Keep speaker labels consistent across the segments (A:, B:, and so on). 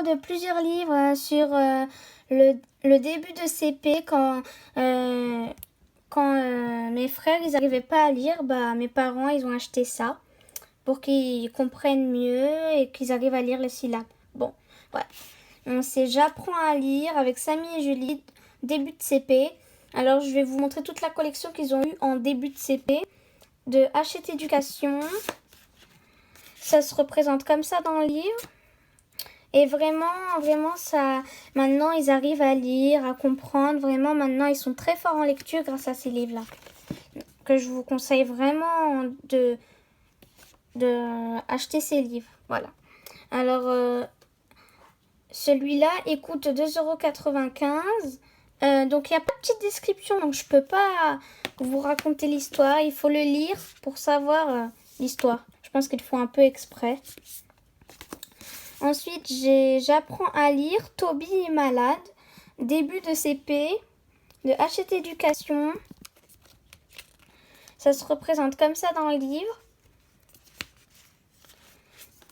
A: de plusieurs livres sur le début de CP quand mes frères ils n'arrivaient pas à lire, mes parents ils ont acheté ça pour qu'ils comprennent mieux et qu'ils arrivent à lire les syllabes. Bon, voilà. C'est J'apprends à lire avec Samy et Julie, début de CP. Alors je vais vous montrer toute la collection qu'ils ont eue en début de CP de Hachette Éducation. Ça se représente comme ça dans le livre. Et vraiment, ça, maintenant, ils arrivent à lire, à comprendre. Vraiment, maintenant, ils sont très forts en lecture grâce à ces livres-là. Que je vous conseille vraiment de acheter ces livres. Voilà. Alors, celui-là, il coûte 2,95 €. Donc, il n'y a pas de petite description. Donc, je ne peux pas vous raconter l'histoire. Il faut le lire pour savoir l'histoire. Je pense qu'il faut un peu exprès. Ensuite, J'apprends à lire, Toby est malade, début de CP, de Hachette Éducation. Ça se représente comme ça dans le livre.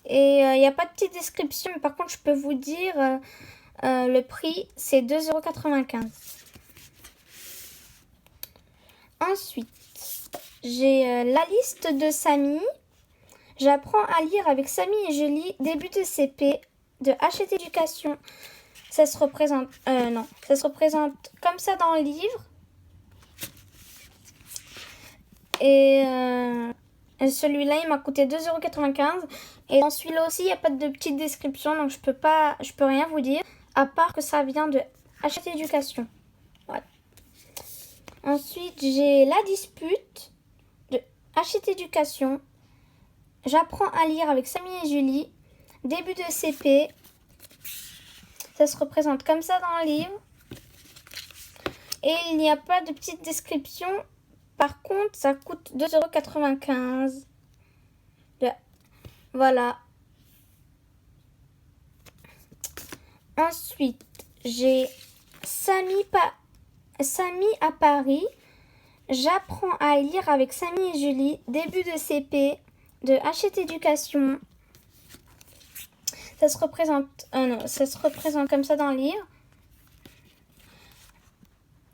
A: Et il n'y a pas de petite description, mais par contre, je peux vous dire, le prix, c'est 2,95 €. Ensuite, j'ai la liste de Samy. J'apprends à lire avec Samy et Julie, début de CP, de Hachette Éducation. Ça se représente comme ça dans le livre. Et celui-là, il m'a coûté 2,95 €. Et dans celui-là aussi, il n'y a pas de petite description, donc je peux rien vous dire, à part que ça vient de Hachette Éducation. Voilà. Ensuite, j'ai la dispute de Hachette Éducation. J'apprends à lire avec Samy et Julie, début de CP. Ça se représente comme ça dans le livre. Et il n'y a pas de petite description. Par contre, ça coûte 2,95 €. Voilà. Ensuite, j'ai Samy à Paris. J'apprends à lire avec Samy et Julie, début de CP, de Hachette Éducation. Ça se représente comme ça dans le livre.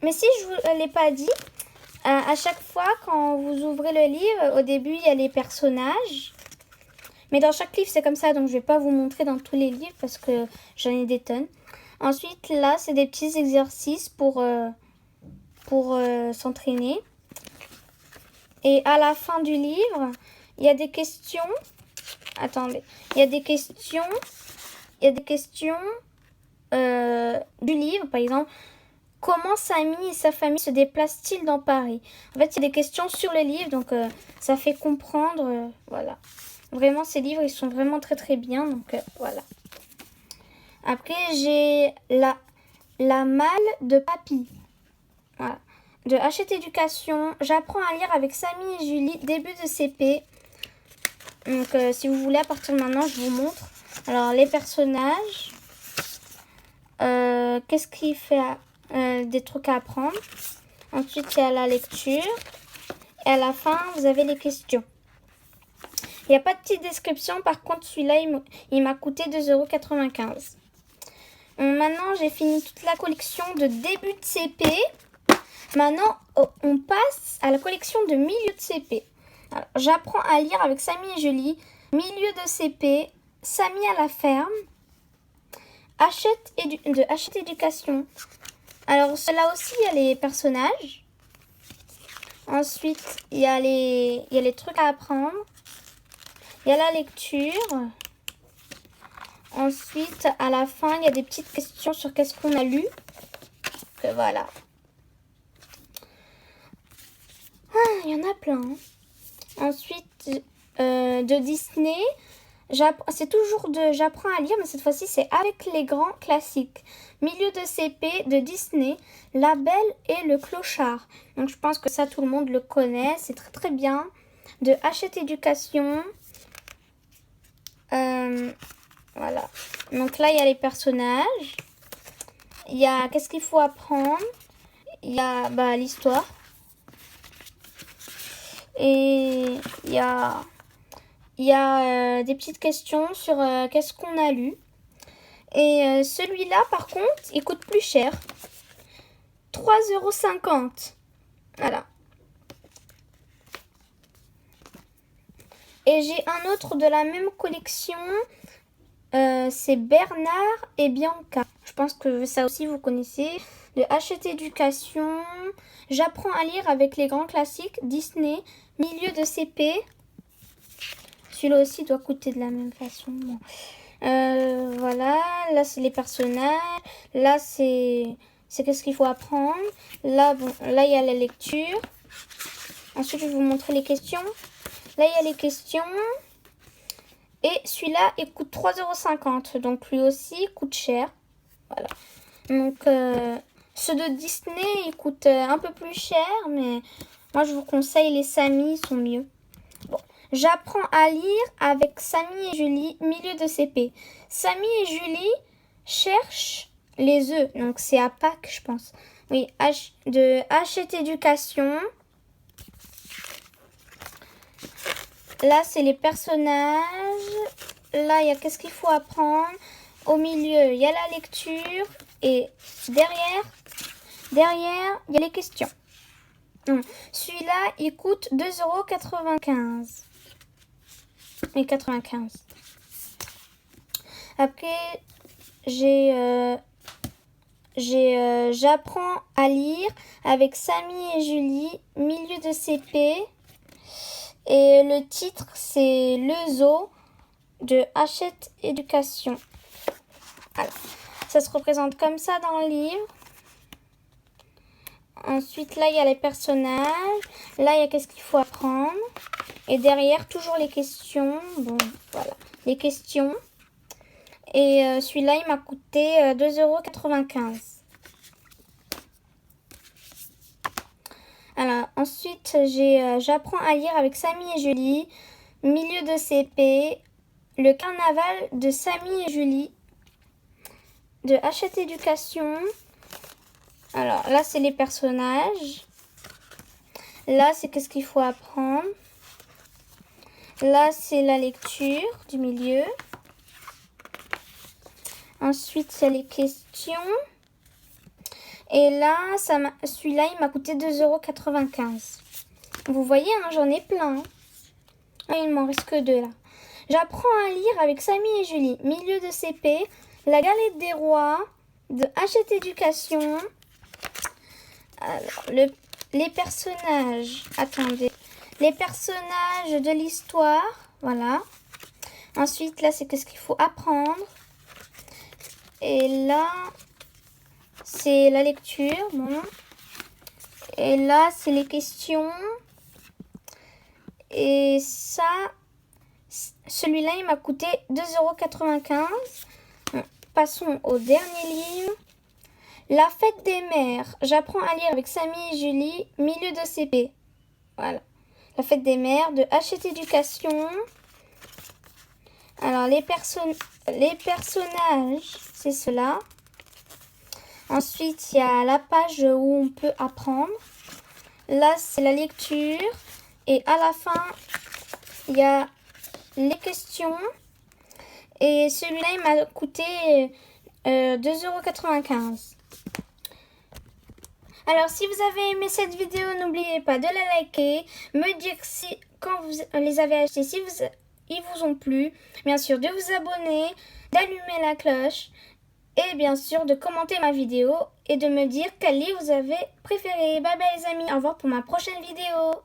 A: Mais si je ne vous l'ai pas dit, à chaque fois quand vous ouvrez le livre, au début il y a les personnages. Mais dans chaque livre c'est comme ça, donc je ne vais pas vous montrer dans tous les livres parce que j'en ai des tonnes. Ensuite là c'est des petits exercices pour s'entraîner. Et à la fin du livre, il y a des questions. Attendez, il y a des questions du livre, par exemple. Comment Samy et sa famille se déplacent-ils dans Paris? En fait, il y a des questions sur le livre, donc ça fait comprendre. Voilà. Vraiment, ces livres, ils sont vraiment très très bien, donc voilà. Après, j'ai la malle de papy. Voilà. De Hachette Éducation. J'apprends à lire avec Samy et Julie, début de CP. Donc, si vous voulez, à partir de maintenant, je vous montre. Alors, les personnages. Qu'est-ce qu'il fait des trucs à apprendre. Ensuite, il y a la lecture. Et à la fin, vous avez les questions. Il n'y a pas de petite description. Par contre, celui-là, il m'a coûté 2,95 €. Maintenant, j'ai fini toute la collection de début de CP. Maintenant, on passe à la collection de milieu de CP. Alors, j'apprends à lire avec Samy et Julie. Milieu de CP. Samy à la ferme. De Hachette Éducation. Alors, là aussi, il y a les personnages. Ensuite, il y a les trucs à apprendre. Il y a la lecture. Ensuite, à la fin, il y a des petites questions sur qu'est-ce qu'on a lu. Donc, voilà. Ah, il y en a plein. Ensuite, de Disney. C'est toujours J'apprends à lire, mais cette fois-ci, c'est avec les grands classiques. Milieu de CP de Disney, La Belle et le Clochard. Donc, je pense que ça, tout le monde le connaît. C'est très, très bien. De Hachette Éducation. Voilà. Donc là, il y a les personnages. Il y a qu'est-ce qu'il faut apprendre. Il y a l'histoire. Et il y a des petites questions sur qu'est-ce qu'on a lu. Et celui-là, par contre, il coûte plus cher. 3,50 €. Voilà. Et j'ai un autre de la même collection. C'est Bernard et Bianca. Je pense que ça aussi vous connaissez. De Hachette Éducation. J'apprends à lire avec les grands classiques. Disney. Milieu de CP. Celui-là aussi doit coûter de la même façon. Bon. Voilà. Là, c'est les personnages. Là, c'est qu'est-ce qu'il faut apprendre. Là, bon, là, il y a la lecture. Ensuite, je vais vous montrer les questions. Là, il y a les questions. Et celui-là, il coûte 3,50 €. Donc, lui aussi, il coûte cher. Voilà. Donc, ceux de Disney, ils coûtent un peu plus cher. Mais moi, je vous conseille les Samy, ils sont mieux. Bon. J'apprends à lire avec Samy et Julie, milieu de CP. Samy et Julie cherchent les œufs. Donc, c'est à Pâques, je pense. Oui, de Hachette Éducation. Là, c'est les personnages. Là, il y a qu'est-ce qu'il faut apprendre. Au milieu, il y a la lecture. Et derrière, il y a les questions. Celui-là, il coûte 2,95 € Et 95. Après, j'apprends à lire avec Samy et Julie, milieu de CP. Et le titre, c'est Le Zoo de Hachette Éducation. Voilà. Ça se représente comme ça dans le livre. Ensuite, là, il y a les personnages. Là, il y a qu'est-ce qu'il faut apprendre. Et derrière, toujours les questions. Bon, voilà. Les questions. Et celui-là, il m'a coûté 2,95 €. Alors, ensuite, j'apprends à lire avec Samy et Julie, milieu de CP, le carnaval de Samy et Julie, de Hachette Éducation. Alors, là, c'est les personnages. Là, c'est qu'est-ce qu'il faut apprendre. Là, c'est la lecture du milieu. Ensuite, il y a les questions. Et là, celui-là, il m'a coûté 2,95 €. Vous voyez, hein, j'en ai plein. Hein. Ah, il ne m'en reste que 2 là. J'apprends à lire avec Samy et Julie. Milieu de CP. La galette des rois de Hachette Éducation. Alors, les personnages. Attendez. Les personnages de l'histoire. Voilà. Ensuite, là, c'est qu'est-ce qu'il faut apprendre. Et là, c'est la lecture. Bon. Et là, c'est les questions. Et ça, celui-là, il m'a coûté 2,95 €. Bon, passons au dernier livre. La fête des mères. J'apprends à lire avec Samy et Julie, milieu de CP. Voilà. La fête des mères de Hachette Éducation. Alors, les personnages, c'est cela. Ensuite, il y a la page où on peut apprendre. Là, c'est la lecture. Et à la fin, il y a les questions. Et celui-là, il m'a coûté 2,95 €. Alors, si vous avez aimé cette vidéo, n'oubliez pas de la liker, me dire si, quand vous les avez achetés, si ils vous ont plu. Bien sûr, de vous abonner, d'allumer la cloche. Et bien sûr, de commenter ma vidéo et de me dire quel livre vous avez préféré. Bye bye les amis, au revoir pour ma prochaine vidéo.